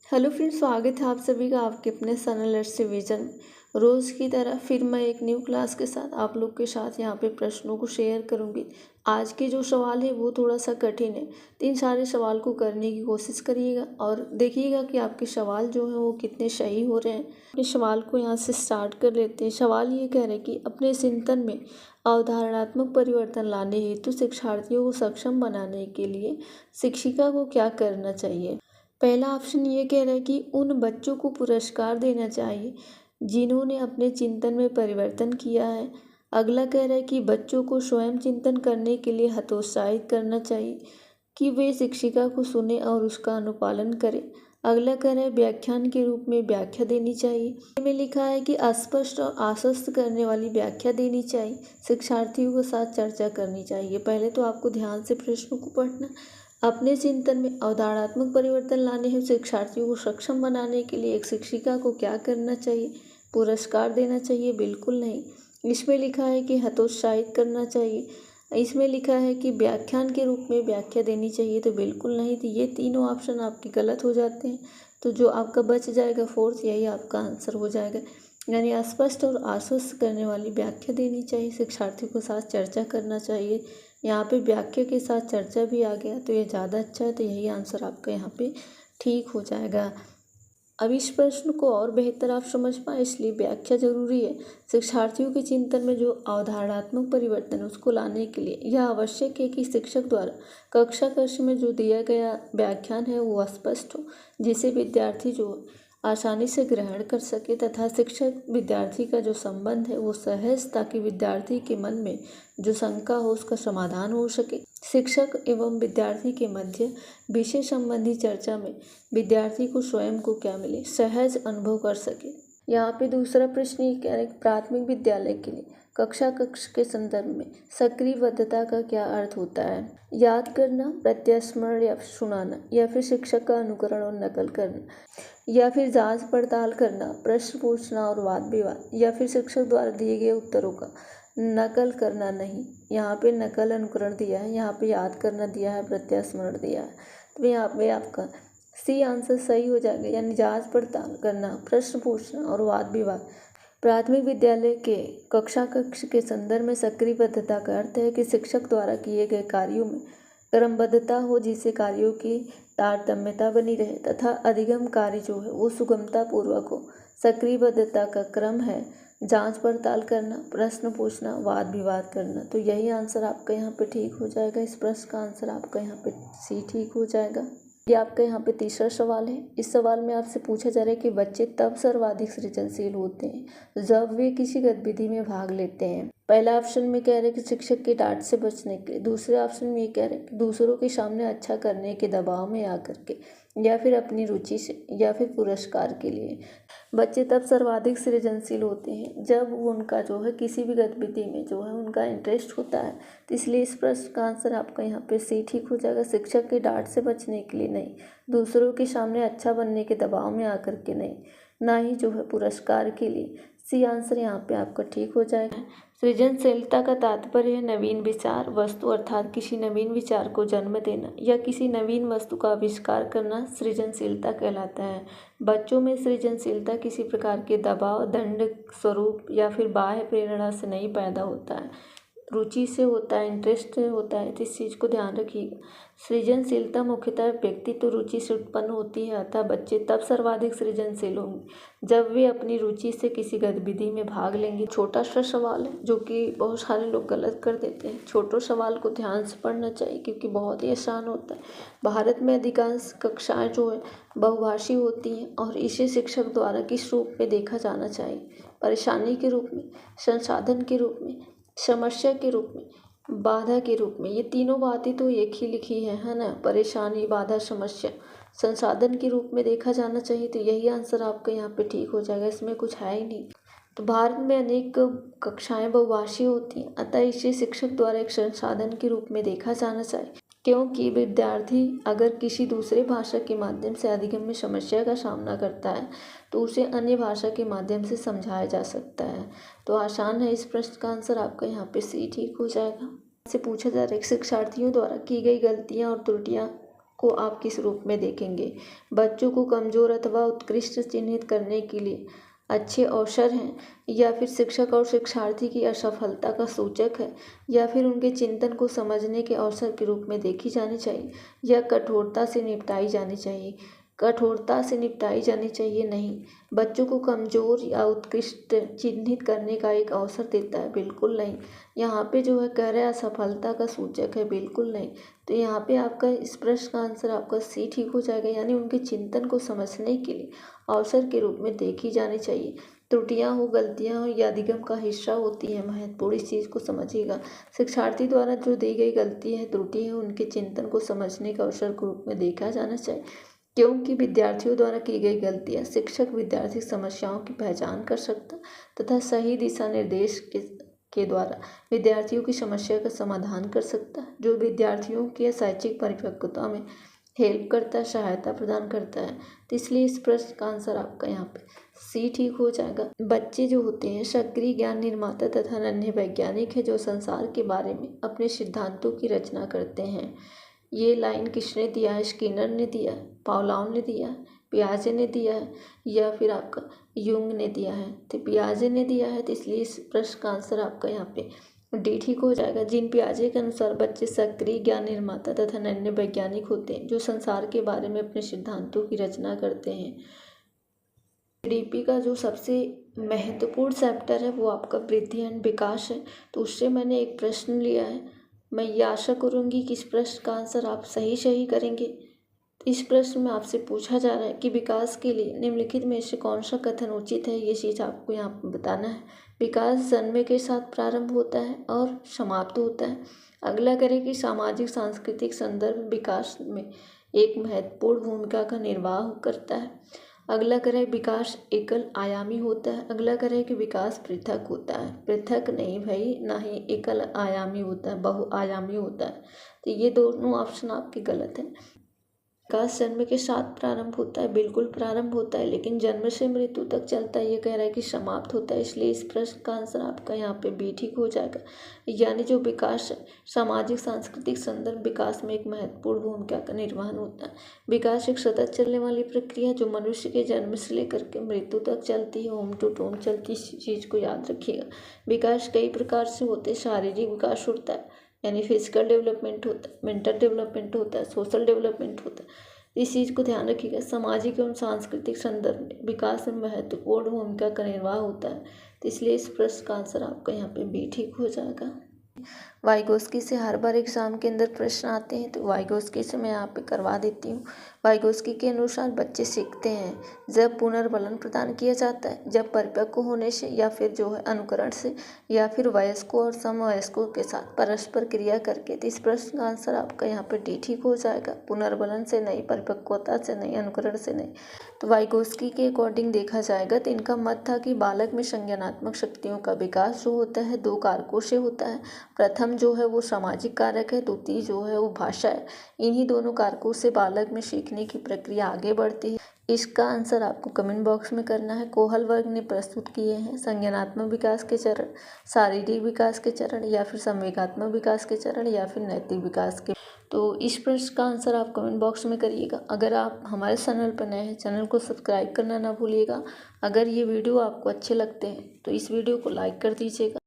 Hello friends, स्वागत है आप सभी का आपके अपने चैनल लेट्स रिवीजन में। रोज़ की तरह फिर मैं एक न्यू क्लास के साथ आप लोग के साथ यहाँ पे प्रश्नों को शेयर करूँगी। आज के जो सवाल है वो थोड़ा सा कठिन है, तो इन सारे सवाल को करने की कोशिश करिएगा और देखिएगा कि आपके सवाल जो हैं वो कितने सही हो रहे हैं। अपने सवाल को यहाँ से स्टार्ट कर लेते हैं। सवाल ये कह रहे हैं कि अपने चिंतन में अवधारणात्मक परिवर्तन लाने हेतु शिक्षार्थियों को सक्षम बनाने के लिए शिक्षिका को क्या करना चाहिए। पहला ऑप्शन ये कह रहा है कि उन बच्चों को पुरस्कार देना चाहिए जिन्होंने अपने चिंतन में परिवर्तन किया है। अगला कह रहा है कि बच्चों को स्वयं चिंतन करने के लिए हतोत्साहित करना चाहिए कि वे शिक्षिका को सुने और उसका अनुपालन करें। अगला कह रहा है व्याख्यान के रूप में व्याख्या देनी चाहिए। में लिखा है कि अस्पष्ट और आश्वस्त करने वाली व्याख्या देनी चाहिए, शिक्षार्थियों के साथ चर्चा करनी चाहिए। पहले तो आपको ध्यान से प्रश्नों को पढ़ना। अपने चिंतन में अवधारणात्मक परिवर्तन लाने हेतु शिक्षार्थियों को सक्षम बनाने के लिए एक शिक्षिका को क्या करना चाहिए। पुरस्कार देना चाहिए, बिल्कुल नहीं। इसमें लिखा है कि हतोत्साहित करना चाहिए। इसमें लिखा है कि व्याख्यान के रूप में व्याख्या देनी चाहिए, तो बिल्कुल नहीं। तो ये तीनों ऑप्शन आपके गलत हो जाते हैं। तो जो आपका बच जाएगा फोर्थ, यही आपका आंसर हो जाएगा। यानी अस्पष्ट और आश्वस्त करने वाली व्याख्या देनी चाहिए, शिक्षार्थियों के साथ चर्चा करना चाहिए। यहाँ पे व्याख्या के साथ चर्चा भी आ गया तो ये ज़्यादा अच्छा है, तो यही आंसर आपका यहाँ पे ठीक हो जाएगा। अब इस प्रश्न को और बेहतर आप समझ पाए इसलिए व्याख्या जरूरी है। शिक्षार्थियों के चिंतन में जो अवधारणात्मक परिवर्तन है उसको लाने के लिए यह आवश्यक है कि शिक्षक द्वारा कक्षा कक्ष में जो दिया गया व्याख्यान है वो स्पष्ट हो, जिसे विद्यार्थी जो आसानी से ग्रहण कर सके, तथा शिक्षक विद्यार्थी का जो संबंध है वो सहज, ताकि विद्यार्थी के मन में जो शंका हो उसका समाधान हो सके। शिक्षक एवं विद्यार्थी के मध्य विषय संबंधी चर्चा में विद्यार्थी को स्वयं को क्या मिले, सहज अनुभव कर सके। यहाँ पे दूसरा प्रश्न ये कह रहे हैं, प्राथमिक विद्यालय के लिए कक्षा कक्ष के संदर्भ में सक्रियबद्धता का क्या अर्थ होता है। याद करना, प्रत्यास्मरण या सुनाना, या फिर शिक्षक का अनुकरण और नकल करना, या फिर जांच पड़ताल करना, प्रश्न पूछना और वाद विवाद, या फिर शिक्षक द्वारा दिए गए उत्तरों का नकल करना। नहीं, यहाँ पे नकल अनुकरण दिया है, यहाँ पे याद करना दिया है, प्रत्यास्मरण दिया है। तो यहाँ पे आपका सी आंसर सही हो जाएगा, यानी जांच पड़ताल करना, प्रश्न पूछना और वाद विवाद। प्राथमिक विद्यालय के कक्षा कक्ष के संदर्भ में सक्रियबद्धता का अर्थ है कि शिक्षक द्वारा किए गए कार्यों में क्रमबद्धता हो, जिससे कार्यों की तारतम्यता बनी रहे तथा अधिगम कार्य जो है वो सुगमता पूर्वक हो। सक्रियबद्धता का क्रम है जांच पड़ताल करना, प्रश्न पूछना, वाद विवाद करना। तो यही आंसर आपका यहाँ पे ठीक हो जाएगा। इस प्रश्न का आंसर आपका यहाँ पे सी ठीक हो जाएगा। ये आपका यहाँ पे तीसरा सवाल है। इस सवाल में आपसे पूछा जा रहा है कि बच्चे तब सर्वाधिक सृजनशील होते हैं जब वे किसी गतिविधि में भाग लेते हैं। पहला ऑप्शन में कह रहे हैं कि शिक्षक की डांट से बचने के लिए, दूसरे ऑप्शन में ये कह रहे हैं कि दूसरों के सामने अच्छा करने के दबाव में आकर के, या फिर अपनी रुचि से, या फिर पुरस्कार के लिए। बच्चे तब सर्वाधिक सृजनशील होते हैं जब उनका जो है किसी भी गतिविधि में जो है उनका इंटरेस्ट होता है। तो इसलिए इस प्रश्न का आंसर आपका यहाँ पे सी ठीक हो जाएगा। शिक्षक की डांट से बचने के लिए नहीं, दूसरों के सामने अच्छा बनने के दबाव में आकर के नहीं, ना ही जो है पुरस्कार के लिए। सी आंसर यहाँ पे आपका ठीक हो जाएगा। सृजनशीलता का तात्पर्य है नवीन विचार वस्तु, अर्थात किसी नवीन विचार को जन्म देना या किसी नवीन वस्तु का आविष्कार करना सृजनशीलता कहलाता है। बच्चों में सृजनशीलता किसी प्रकार के दबाव, दंड स्वरूप या फिर बाह्य प्रेरणा से नहीं पैदा होता है, रुचि से होता है, इंटरेस्ट से होता है। तो इस चीज़ को ध्यान रखिएगा। सृजनशीलता मुख्यतः व्यक्तित्व रुचि से उत्पन्न होती है, अतः बच्चे तब सर्वाधिक सृजनशील होंगे जब वे अपनी रुचि से किसी गतिविधि में भाग लेंगे। छोटा सा सवाल है जो कि बहुत सारे लोग गलत कर देते हैं। छोटे सवाल को ध्यान से पढ़ना चाहिए क्योंकि बहुत ही आसान होता है। भारत में अधिकांश कक्षाएं जो है बहुभाषी होती हैं और इसे शिक्षक द्वारा किस रूप में देखा जाना चाहिए, परेशानी के रूप में, संसाधन के रूप में, समस्या के रूप में, बाधा के रूप में। ये तीनों बातें तो एक ही लिखी है ना, परेशानी, बाधा, समस्या। संसाधन के रूप में देखा जाना चाहिए, तो यही आंसर आपका यहाँ पे ठीक हो जाएगा, इसमें कुछ है ही नहीं। तो भारत में अनेक कक्षाएं बहुभाषीय होती हैं, अतः इसे शिक्षक द्वारा एक संसाधन के रूप में देखा जाना चाहिए, क्योंकि विद्यार्थी अगर किसी दूसरे भाषा के माध्यम से अधिगम में समस्या का सामना करता है तो उसे अन्य भाषा के माध्यम से समझाया जा सकता है। तो आसान है, इस प्रश्न का आंसर आपका यहाँ पे सी ठीक हो जाएगा। से पूछा जा रहा है शिक्षार्थियों द्वारा की गई गलतियाँ और त्रुटियाँ को आप किस रूप में देखेंगे? बच्चों को कमज़ोर अथवा उत्कृष्ट चिन्हित करने के लिए अच्छे अवसर हैं, या फिर शिक्षक और शिक्षार्थी की असफलता का सूचक है, या फिर उनके चिंतन को समझने के अवसर के रूप में देखी जानी चाहिए, या कठोरता से निपटाई जानी चाहिए? कठोरता से निपटाई जानी चाहिए नहीं, बच्चों को कमज़ोर या उत्कृष्ट चिन्हित करने का एक अवसर देता है, बिल्कुल नहीं। यहाँ पे जो है कह रहा है असफलता का सूचक है, बिल्कुल नहीं। तो यहाँ पे आपका इस प्रश्न का आंसर आपका सी ठीक हो जाएगा, यानी उनके चिंतन को समझने के लिए अवसर के रूप में देखी जानी चाहिए। त्रुटियां हो, गलतियां हो, या अधिगम का हिस्सा होती है महत्वपूर्ण, इस चीज़ को समझिएगा। शिक्षार्थी द्वारा जो दी गई गलती है, त्रुटि है, उनके चिंतन को समझने का अवसर के रूप में देखा जाना चाहिए, क्योंकि विद्यार्थियों द्वारा की गई गलतियां शिक्षक विद्यार्थी समस्याओं की पहचान कर सकता तथा सही दिशा निर्देश के द्वारा विद्यार्थियों की समस्या का समाधान कर सकता है, जो विद्यार्थियों के शैक्षिक परिपक्वता में हेल्प करता है, सहायता प्रदान करता है। तो इसलिए इस प्रश्न का आंसर आपका यहाँ पे सी ठीक हो जाएगा। बच्चे जो होते हैं सक्रिय ज्ञान निर्माता तथा नन्हे वैज्ञानिक है, जो संसार के बारे में अपने सिद्धांतों की रचना करते हैं। ये लाइन किसने दिया है? स्किनर ने दिया है, पावलोव ने दिया है, पियाजे ने दिया है, या फिर आपका यूंग ने दिया है? तो पियाजे ने दिया है, तो इसलिए इस प्रश्न का आंसर आपका यहाँ पे डी ठीक हो जाएगा। जीन पियाजे के अनुसार बच्चे सक्रिय ज्ञान निर्माता तथा नन्हे वैज्ञानिक होते हैं, जो संसार के बारे में अपने सिद्धांतों की रचना करते हैं। डीपी का जो सबसे महत्वपूर्ण चैप्टर है वो आपका वृद्धि एंड विकास है, तो उससे मैंने एक प्रश्न लिया है। मैं ये आशा करूँगी कि इस प्रश्न का आंसर आप सही करेंगे। इस प्रश्न में आपसे पूछा जा रहा है कि विकास के लिए निम्नलिखित में से कौन सा कथन उचित है, ये चीज़ आपको यहाँ पर बताना है। विकास जन्म के साथ प्रारंभ होता है और समाप्त होता है। अगला करें कि सामाजिक सांस्कृतिक संदर्भ विकास में एक महत्वपूर्ण भूमिका का निर्वाह करता है। अगला करें विकास एकल आयामी होता है। अगला करें कि विकास पृथक होता है। पृथक नहीं भाई, ना ही एकल आयामी होता है, बहुआयामी होता है। तो ये दोनों ऑप्शन आपके गलत हैं। विकास जन्म के साथ प्रारंभ होता है, बिल्कुल प्रारंभ होता है, लेकिन जन्म से मृत्यु तक चलता है, ये कह रहा है कि समाप्त होता है। इसलिए इस प्रश्न का आंसर आपका यहाँ पे बी ठीक हो जाएगा। यानी जो विकास सामाजिक सांस्कृतिक संदर्भ विकास में एक महत्वपूर्ण भूमिका का निर्वहन होता है। विकास एक सतत चलने वाली प्रक्रिया जो मनुष्य के जन्म से लेकर के मृत्यु तक चलती है, होम टू टोम चलती है। इस चीज़ को याद रखिएगा। विकास कई प्रकार से होते हैं। शारीरिक विकास होता है, यानी फिजिकल डेवलपमेंट होता है, मेंटल डेवलपमेंट होता है, सोशल डेवलपमेंट होता है। इस चीज़ को ध्यान रखिएगा। सामाजिक एवं सांस्कृतिक संदर्भ में विकास में महत्वपूर्ण भूमिका का निर्वाह होता है, तो इसलिए इस प्रश्न का आंसर आपका यहाँ पे बी ठीक हो जाएगा। वाइगोस्की से हर बार एग्जाम के अंदर प्रश्न आते हैं, तो वाइगोस्की से मैं यहाँ पे करवा देती हूँ। वाइगोस्की के अनुसार बच्चे सीखते हैं जब पुनर्बलन प्रदान किया जाता है, जब परिपक्व होने से, या फिर जो है अनुकरण से, या फिर वयस्कों और समवयस्कों के साथ परस्पर क्रिया करके। तो इस प्रश्न का आंसर आपका यहाँ पे डी ठीक हो जाएगा। पुनर्बलन से नहीं, परिपक्वता से नहीं, अनुकरण से नहीं। तो वाइगोस्की के अकॉर्डिंग देखा जाएगा तो इनका मत था कि बालक में संज्ञानात्मक शक्तियों का विकास जो होता है दो कारकों से होता है। प्रथम जो है वो सामाजिक कारक है, द्वितीय जो है वो भाषा है। इन्हीं दोनों कारकों से बालक में सीखने की प्रक्रिया आगे बढ़ती है। इसका आंसर आपको कमेंट बॉक्स में करना है। कोहल वर्ग ने प्रस्तुत किए हैं संज्ञानात्मक विकास के चरण, शारीरिक विकास के चरण, या फिर संवेगात्मक विकास के चरण, या फिर नैतिक विकास के। तो इस प्रश्न का आंसर आप कमेंट बॉक्स में करिएगा। अगर आप हमारे चैनल पर नए हैं, चैनल को सब्सक्राइब करना ना भूलिएगा। अगर ये वीडियो आपको अच्छे लगते हैं तो इस वीडियो को लाइक कर दीजिएगा।